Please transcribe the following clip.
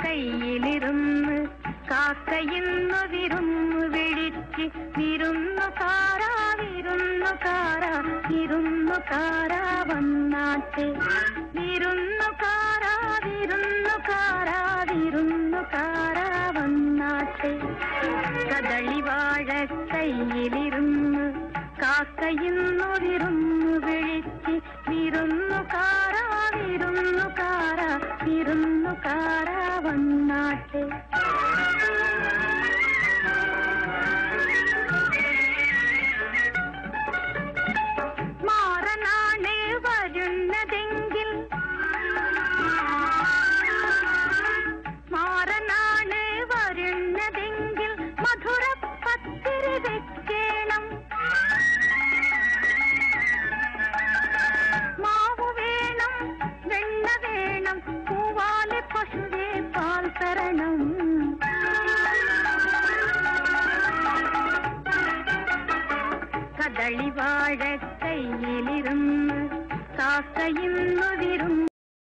കദളിവാഴക്കൈയിലിരുന്ന് കാക്കയിന്നു വിരുന്നു വിളിച്ച് വിരുന്നുകാരാ വിരുന്നുകാരാ വിരുന്നുകാരാ വന്നാട്ടെ വിരുന്നുകാരാ വിരുന്നുകാരാ വിരുന്നുകാരാ വന്നാട്ടെ കദളിവാഴക്കൈയിലിരുന്ന് കാക്കയിന്നു വിരുന്നു വിളിച്ച് വിരുന്നുകാരാ വിരുന്നുകാരാ വിരുന്നുകാരാ വന്നാട്ടെ മാറനാണ് വരുന്നതെങ്കിൽ മാറനാണ് വരുന്നതെങ്കിൽ മധുരപ്പത്തിരി വെക്കണം മാവു വേണം വെണ്ണ വേണം പൂവാലെ പശുവേ പാൽ തരണം കദളിവാഴക്കൈയിലിരുന്ന് കാക്കയിന്നു വിരുന്നു